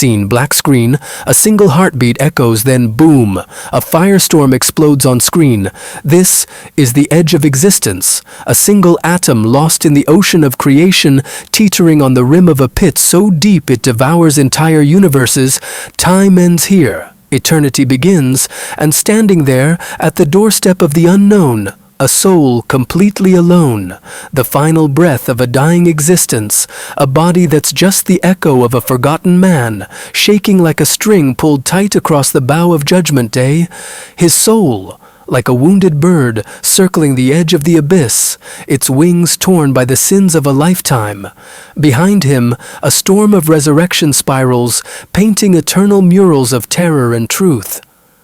Scene: black screen, a single heartbeat echoes, then boom, a firestorm explodes on screen. This is the edge of existence, a single atom lost in the ocean of creation, teetering on the rim of a pit so deep it devours entire universes. Time ends here, eternity begins, and standing there at the doorstep of the unknown, a soul completely alone, the final breath of a dying existence, a body that's just the echo of a forgotten man, shaking like a string pulled tight across the bow of Judgment Day. His soul, like a wounded bird circling the edge of the abyss, its wings torn by the sins of a lifetime. Behind him, a storm of resurrection spirals, painting eternal murals of terror and truth.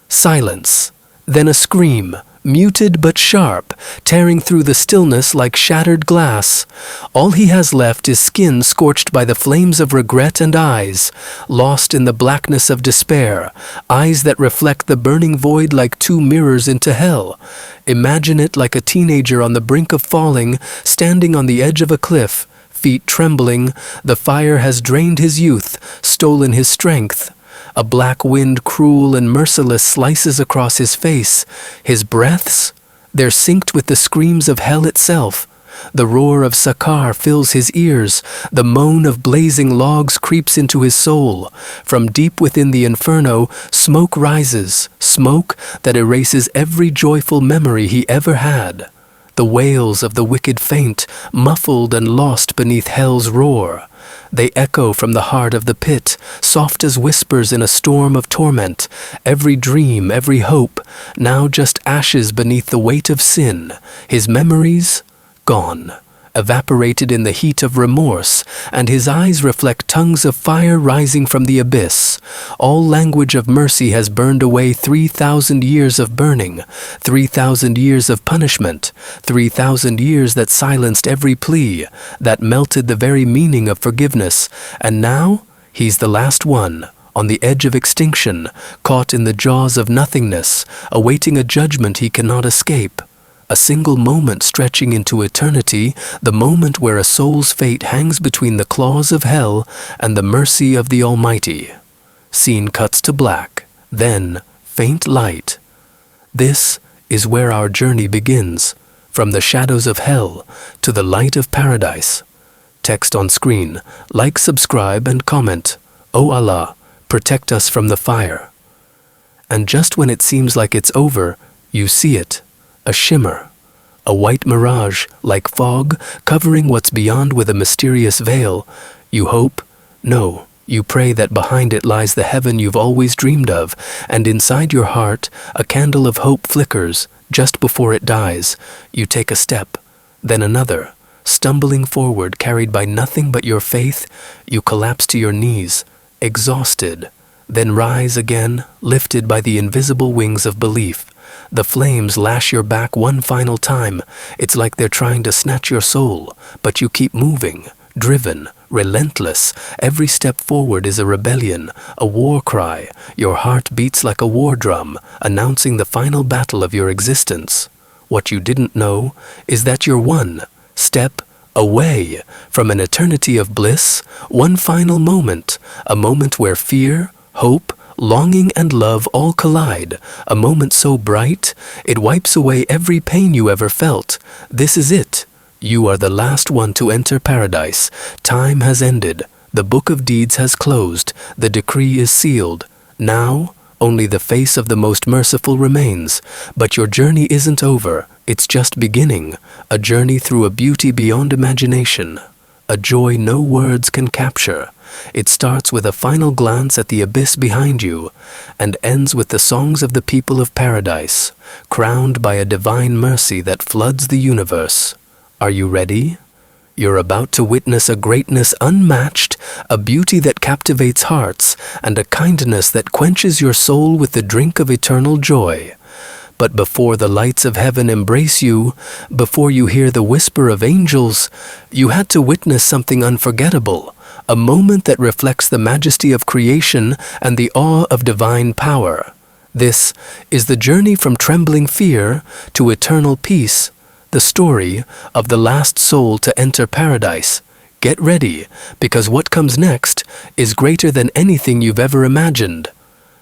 Silence, then a scream, muted but sharp, tearing through the stillness like shattered glass. All he has left is skin scorched by the flames of regret and eyes, lost in the blackness of despair, eyes that reflect the burning void like two mirrors into hell. Imagine it like a teenager on the brink of falling, standing on the edge of a cliff, feet trembling. The fire has drained his youth, stolen his strength. A black wind, cruel and merciless, slices across his face. His breaths, they're synced with the screams of hell itself. The roar of Sakar fills his ears. The moan of blazing logs creeps into his soul. From deep within the inferno, smoke rises, smoke that erases every joyful memory he ever had. The wails of the wicked faint, muffled and lost beneath hell's roar. They echo from the heart of the pit, soft as whispers in a storm of torment. Every dream, every hope, now just ashes beneath the weight of sin. His memories, gone, evaporated in the heat of remorse, and his eyes reflect tongues of fire rising from the abyss. All language of mercy has burned away 3,000 years of burning, 3,000 years of punishment, 3,000 years that silenced every plea, that melted the very meaning of forgiveness. And now, he's the last one, on the edge of extinction, caught in the jaws of nothingness, awaiting a judgment he cannot escape. A single moment stretching into eternity, the moment where a soul's fate hangs between the claws of hell and the mercy of the Almighty. Scene cuts to black, then faint light. This is where our journey begins, from the shadows of hell to the light of paradise. Text on screen. Like, subscribe, and comment. O Allah, protect us from the fire. And just when it seems like it's over, you see it. A shimmer, a white mirage like fog covering what's beyond with a mysterious veil. You hope? No, you pray that behind it lies the heaven you've always dreamed of, and inside your heart a candle of hope flickers. Just before it dies, you take a step, then another. Stumbling forward, carried by nothing but your faith, you collapse to your knees, exhausted, then rise again, lifted by the invisible wings of belief. The flames lash your back one final time. It's like they're trying to snatch your soul, but you keep moving, driven, relentless. Every step forward is a rebellion, a war cry. Your heart beats like a war drum, announcing the final battle of your existence. What you didn't know is that you're one step away from an eternity of bliss, one final moment, a moment where fear, hope, longing and love all collide, a moment so bright, it wipes away every pain you ever felt. This is it. You are the last one to enter paradise. Time has ended. The book of deeds has closed. The decree is sealed. Now, only the face of the most merciful remains. But your journey isn't over. It's just beginning. A journey through a beauty beyond imagination. A joy no words can capture. It starts with a final glance at the abyss behind you and ends with the songs of the people of paradise, crowned by a divine mercy that floods the universe. Are you ready? You're about to witness a greatness unmatched, a beauty that captivates hearts, and a kindness that quenches your soul with the drink of eternal joy. But before the lights of heaven embrace you, before you hear the whisper of angels, you had to witness something unforgettable, a moment that reflects the majesty of creation and the awe of divine power. This is the journey from trembling fear to eternal peace, the story of the last soul to enter paradise. Get ready, because what comes next is greater than anything you've ever imagined.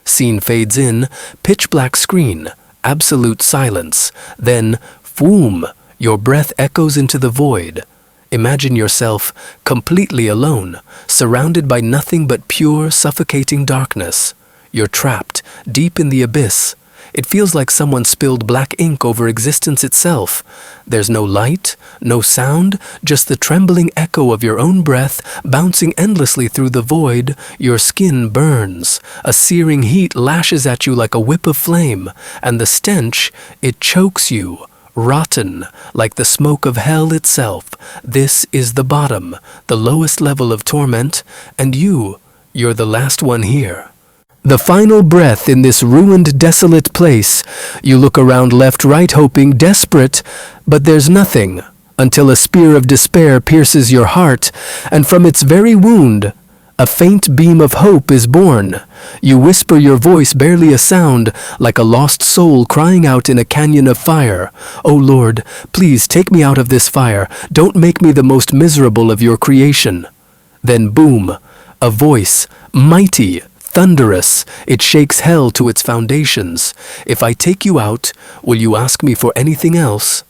Scene fades in, pitch black screen, absolute silence. Then, boom, your breath echoes into the void. Imagine yourself completely alone, surrounded by nothing but pure, suffocating darkness. You're trapped, deep in the abyss. It feels like someone spilled black ink over existence itself. There's no light, no sound, just the trembling echo of your own breath bouncing endlessly through the void. Your skin burns. A searing heat lashes at you like a whip of flame, and the stench, it chokes you. Rotten, like the smoke of hell itself. This is the bottom, the lowest level of torment, and you're the last one here. The final breath in this ruined, desolate place. You look around left, right, hoping, desperate, but there's nothing, until a spear of despair pierces your heart, and from its very wound, a faint beam of hope is born. You whisper, your voice barely a sound, like a lost soul crying out in a canyon of fire. "Oh Lord, please take me out of this fire. Don't make me the most miserable of your creation." Then boom, a voice, mighty, thunderous. It shakes hell to its foundations. "If I take you out, will you ask me for anything else?"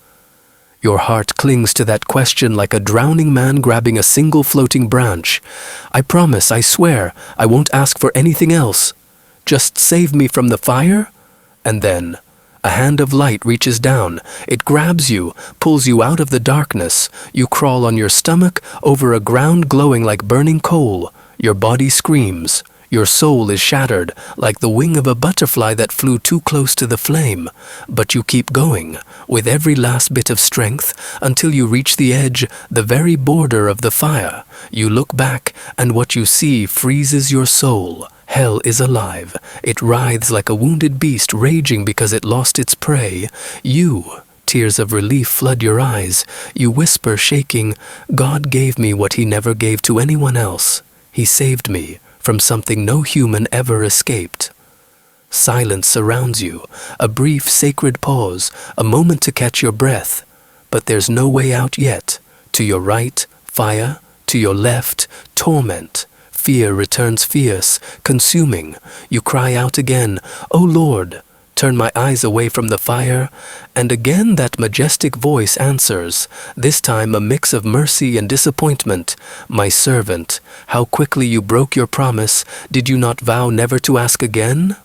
Your heart clings to that question like a drowning man grabbing a single floating branch. "I promise, I swear, I won't ask for anything else. Just save me from the fire?" And then, a hand of light reaches down. It grabs you, pulls you out of the darkness. You crawl on your stomach over a ground glowing like burning coal. Your body screams. Your soul is shattered, like the wing of a butterfly that flew too close to the flame. But you keep going, with every last bit of strength, until you reach the edge, the very border of the fire. You look back, and what you see freezes your soul. Hell is alive. It writhes like a wounded beast raging because it lost its prey. Tears of relief flood your eyes. You whisper, shaking, "God gave me what he never gave to anyone else. He saved me from something no human ever escaped." Silence surrounds you, a brief sacred pause, a moment to catch your breath. But there's no way out yet. To your right, fire. To your left, torment. Fear returns fierce, consuming. You cry out again, "Oh Lord, turn my eyes away from the fire," and again that majestic voice answers, this time a mix of mercy and disappointment. "My servant, how quickly you broke your promise. Did you not vow never to ask again?"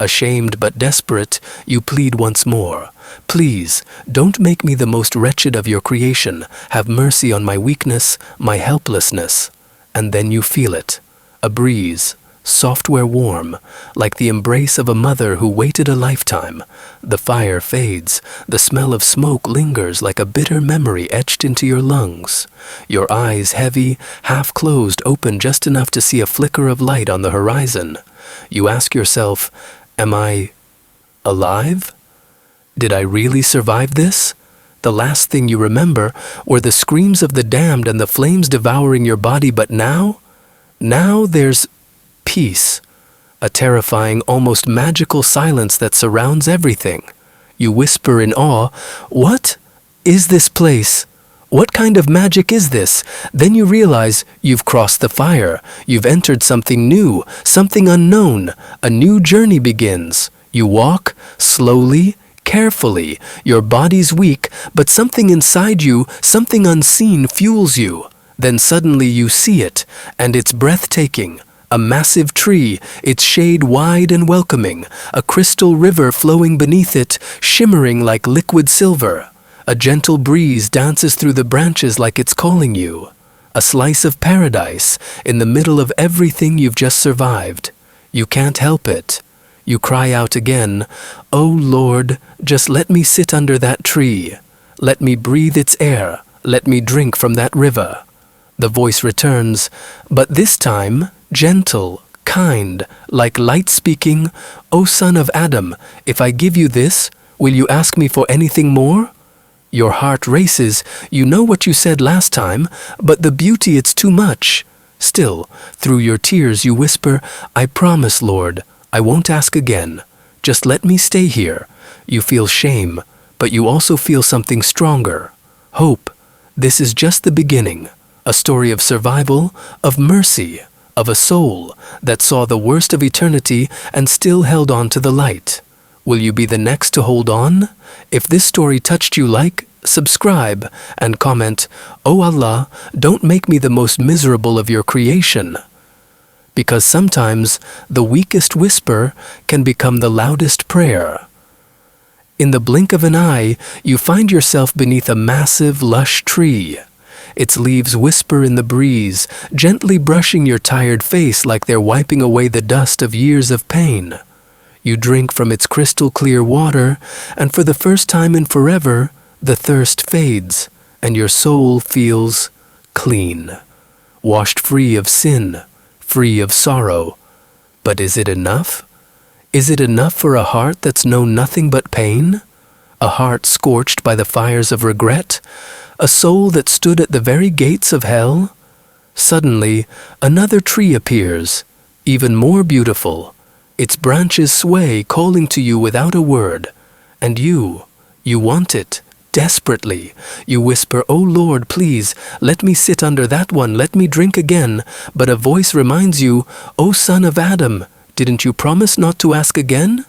Ashamed but desperate, you plead once more. "Please, don't make me the most wretched of your creation. Have mercy on my weakness, my helplessness." And then you feel it, a breeze, soft where warm, like the embrace of a mother who waited a lifetime. The fire fades. The smell of smoke lingers like a bitter memory etched into your lungs. Your eyes heavy, half closed, open just enough to see a flicker of light on the horizon. You ask yourself, "Am I alive? Did I really survive this?" The last thing you remember were the screams of the damned and the flames devouring your body, but now there's peace, a terrifying, almost magical silence that surrounds everything. You whisper in awe, "What is this place? What kind of magic is this?" Then you realize you've crossed the fire. You've entered something new, something unknown. A new journey begins. You walk, slowly, carefully. Your body's weak, but something inside you, something unseen, fuels you. Then suddenly you see it, and it's breathtaking. A massive tree, its shade wide and welcoming, a crystal river flowing beneath it, shimmering like liquid silver. A gentle breeze dances through the branches like it's calling you. A slice of paradise in the middle of everything you've just survived. You can't help it. You cry out again, "Oh Lord, just let me sit under that tree. Let me breathe its air. Let me drink from that river." The voice returns, but this time, gentle, kind, like light speaking, "O son of Adam, if I give you this, will you ask me for anything more?" Your heart races. You know what you said last time, but the beauty, it's too much. Still, through your tears you whisper, "I promise, Lord, I won't ask again. Just let me stay here." You feel shame, but you also feel something stronger. Hope. This is just the beginning. A story of survival, of mercy, of a soul that saw the worst of eternity and still held on to the light. Will you be the next to hold on? If this story touched you, like, subscribe, and comment, "Oh Allah, don't make me the most miserable of your creation." Because sometimes the weakest whisper can become the loudest prayer. In the blink of an eye, you find yourself beneath a massive, lush tree. Its leaves whisper in the breeze, gently brushing your tired face like they're wiping away the dust of years of pain. You drink from its crystal-clear water, and for the first time in forever, the thirst fades, and your soul feels clean, washed free of sin, free of sorrow. But is it enough? Is it enough for a heart that's known nothing but pain? A heart scorched by the fires of regret? A soul that stood at the very gates of hell? Suddenly, another tree appears, even more beautiful. Its branches sway, calling to you without a word. And you want it, desperately. You whisper, "Oh Lord, please, let me sit under that one, let me drink again." But a voice reminds you, "Oh son of Adam, didn't you promise not to ask again?"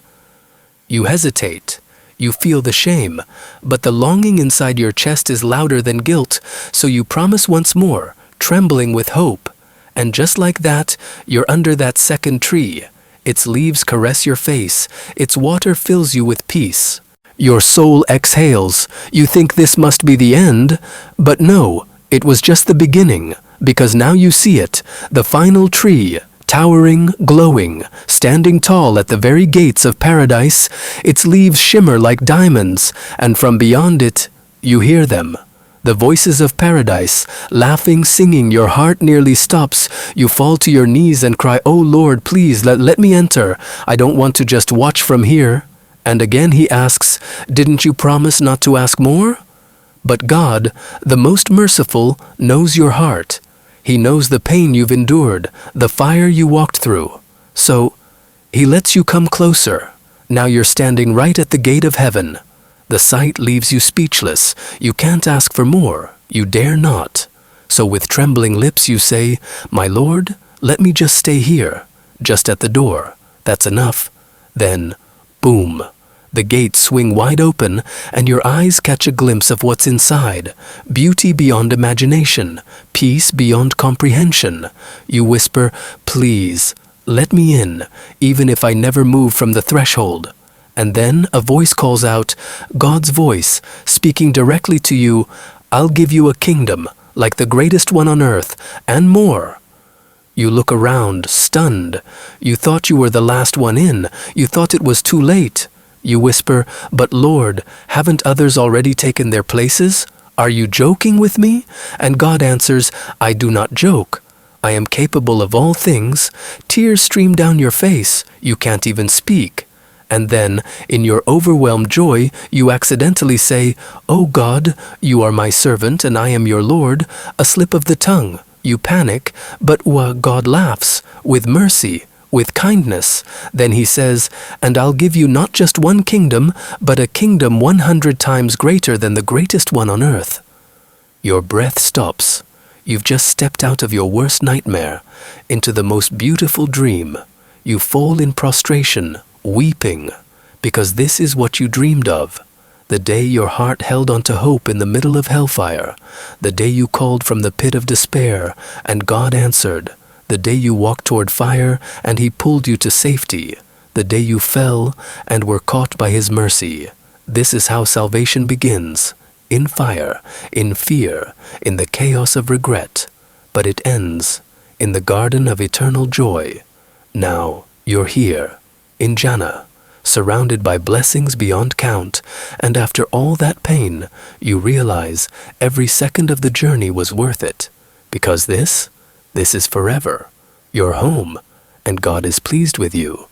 You hesitate. You feel the shame, but the longing inside your chest is louder than guilt, so you promise once more, trembling with hope. And just like that, you're under that second tree. Its leaves caress your face, its water fills you with peace. Your soul exhales. You think this must be the end, but no, it was just the beginning, because now you see it, the final tree, towering, glowing, standing tall at the very gates of paradise. Its leaves shimmer like diamonds, and from beyond it, you hear them. The voices of paradise, laughing, singing. Your heart nearly stops. You fall to your knees and cry, "Oh Lord, please, let me enter. I don't want to just watch from here." And again he asks, "Didn't you promise not to ask more?" But God, the most merciful, knows your heart. He knows the pain you've endured, the fire you walked through. So he lets you come closer. Now you're standing right at the gate of heaven. The sight leaves you speechless. You can't ask for more. You dare not. So with trembling lips you say, "My Lord, let me just stay here, just at the door. That's enough." Then, boom. The gates swing wide open, and your eyes catch a glimpse of what's inside. Beauty beyond imagination, peace beyond comprehension. You whisper, "Please, let me in, even if I never move from the threshold." And then a voice calls out, God's voice, speaking directly to you, "I'll give you a kingdom, like the greatest one on earth, and more." You look around, stunned. You thought you were the last one in. You thought it was too late. You whisper, "But Lord, haven't others already taken their places? Are you joking with me?" And God answers, "I do not joke. I am capable of all things." Tears stream down your face. You can't even speak. And then, in your overwhelmed joy, you accidentally say, "Oh God, you are my servant and I am your Lord." A slip of the tongue. You panic, but God laughs, with mercy, with kindness. Then he says, "And I'll give you not just one kingdom, but a kingdom 100 times greater than the greatest one on earth." Your breath stops. You've just stepped out of your worst nightmare into the most beautiful dream. You fall in prostration, weeping, because this is what you dreamed of. The day your heart held on to hope in the middle of hellfire. The day you called from the pit of despair, and God answered. The day you walked toward fire, and he pulled you to safety. The day you fell, and were caught by his mercy. This is how salvation begins. In fire, in fear, in the chaos of regret. But it ends in the garden of eternal joy. Now you're here, in Jannah, surrounded by blessings beyond count, and after all that pain, you realize every second of the journey was worth it, because this is forever, your home, and God is pleased with you.